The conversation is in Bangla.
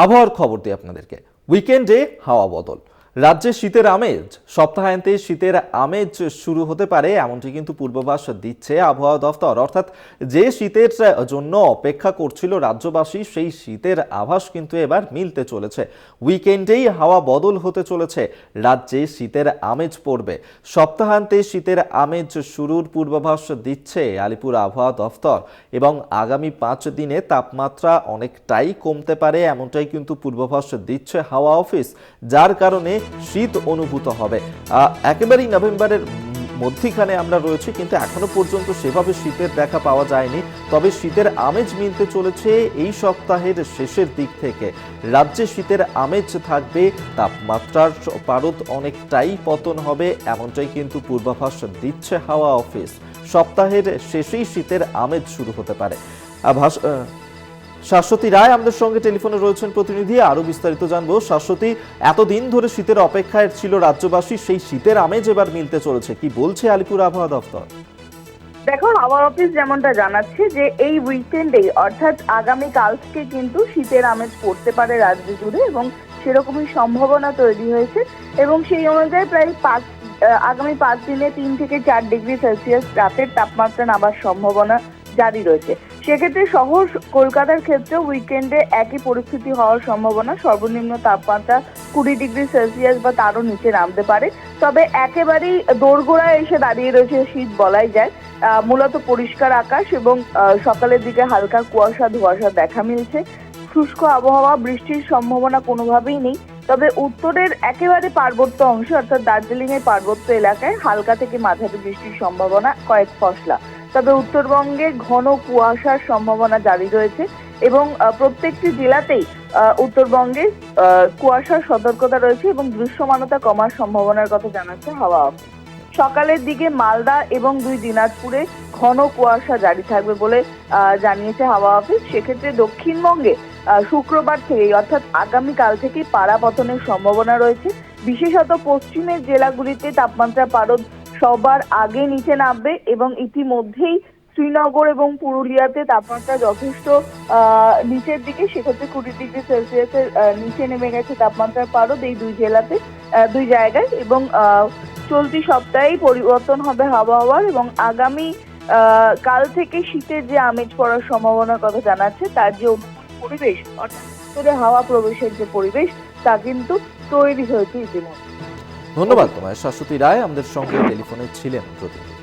আবহাওয়ার খবর দিই আপনাদেরকে। উইকেন্ডে হাওয়া বদল, রাজ্যে শীতের আমেজ, সপ্তাহান্তে শীতের আমেজ শুরু হতে পারে এমনটি কিন্তু পূর্বাভাস দিচ্ছে আবহাওয়া দফতর। অর্থাৎ যে শীতের জন্য অপেক্ষা করছিল রাজ্যবাসী, সেই শীতের আভাস কিন্তু এবার মিলতে চলেছে। উইকেন্ডেই হাওয়া বদল হতে চলেছে, রাজ্যে শীতের আমেজ পড়বে। সপ্তাহান্তে শীতের আমেজ শুরুর পূর্বাভাস দিচ্ছে আলিপুর আবহাওয়া দফতর এবং আগামী 5 দিনে তাপমাত্রা অনেকটাই কমতে পারে এমনটাই কিন্তু পূর্বাভাস দিচ্ছে হাওয়া অফিস, যার কারণে শীত অনুভূত হবে। একেবারেই নভেম্বরের মধ্যখানে আমরা রয়েছি, কিন্তু এখনো পর্যন্ত সেভাবে শীতের দেখা পাওয়া যায়নি। তবে শীতের আমেজ মিলতে চলেছে এই সপ্তাহের শেষের দিক থেকে। রাজ্যে শীতের আমেজ থাকবে, তাপমাত্রার পারদ অনেকটাই পতন হবে এমনটাই কিন্তু পূর্বাভাস দিচ্ছে হাওয়া অফিস। সপ্তাহের শেষেই শীতের আমেজ শুরু হতে পারে। শাশ্বতী রায় আমাদের সঙ্গে টেলিফোনে রয়েছেন প্রতিনিধি, আরো বিস্তারিত জানবো। শাশ্বতী, এতদিন ধরে শীতের অপেক্ষায় ছিল রাজ্যবাসী, সেই শীতের আমেজ এবার মিলতে চলেছে, কি বলছে আলিপুর আবহাওয়া দফতর? দেখো, আবহাওয়া অফিস যেমনটা জানাচ্ছে যে এই উইকেন্ডে অর্থাৎ আগামী কাল থেকে কিন্তু শীতের আমেজ পড়তে পারে রাজ্য জুড়ে এবং সেরকমই সম্ভাবনা তৈরি হয়েছে এবং সেই অনুযায়ী প্রায় আগামী 5 দিনে 3 থেকে 4 ডিগ্রি সেলসিয়াস রাতের তাপমাত্রা নামার সম্ভাবনা জারি রয়েছে। সেক্ষেত্রে শহর কলকাতার ক্ষেত্রে উইকেন্ডে একই পরিস্থিতি হওয়ার সম্ভাবনা। সর্বনিম্ন তাপমাত্রা 20 ডিগ্রি সেলসিয়াস বা তারও নিচে নামতে পারে। তবে একেবারেই দোরগোড়ায় এসে দাঁড়িয়ে রয়েছে শীত বলাই যায়। মূলত পরিষ্কার আকাশ এবং সকালের দিকে হালকা কুয়াশা ধোঁয়াশা দেখা মিলছে। শুষ্ক আবহাওয়া, বৃষ্টির সম্ভাবনা কোনোভাবেই নেই। তবে উত্তরের একেবারে পার্বত্য অংশে অর্থাৎ দার্জিলিং এর পার্বত্য এলাকায় হালকা থেকে মাঝারি বৃষ্টির সম্ভাবনা কয়েক ফসলা। তবে উত্তরবঙ্গে ঘন কুয়াশার সম্ভাবনা জারি রয়েছে এবং প্রত্যেকটি জেলাতেই উত্তরবঙ্গে কুয়াশার সতর্কতা রয়েছে এবং দৃশ্যমানতা কমার সম্ভাবনার কথা জানাচ্ছে হাওয়া অফিস। সকালের দিকে মালদা এবং 2 দিনাজপুরে ঘন কুয়াশা জারি থাকবে বলে জানিয়েছে হাওয়া অফিস। সেক্ষেত্রে দক্ষিণবঙ্গে শুক্রবার থেকেই অর্থাৎ আগামীকাল থেকে পারা পতনের সম্ভাবনা রয়েছে। বিশেষত পশ্চিমের জেলাগুলিতে তাপমাত্রা পারদ সবার আগে নিচে নামবে এবং ইতিমধ্যেই শ্রীনগর এবং পুরুলিয়াতে তাপমাত্রা যথেষ্ট নিচের দিকে, সেক্ষেত্রে 20 ডিগ্রি সেলসিয়াসের নিচে নেমে গেছে তাপমাত্রার পারদ এই দুই জায়গায় এবং চলতি সপ্তাহেই পরিবর্তন হবে আবহাওয়ার এবং আগামী কাল থেকে শীতের যে আমেজ পড়ার সম্ভাবনার কথা জানাচ্ছে, তার যে পরিবেশ অর্থাৎ হাওয়া প্রবেশের যে পরিবেশ তা কিন্তু তৈরি হয়েছে ইতিমধ্যে। ধন্যবাদ তোমায় শাশ্বতী রায়, আমাদের সঙ্গে টেলিফোনে ছিলেন প্রতিনিধি।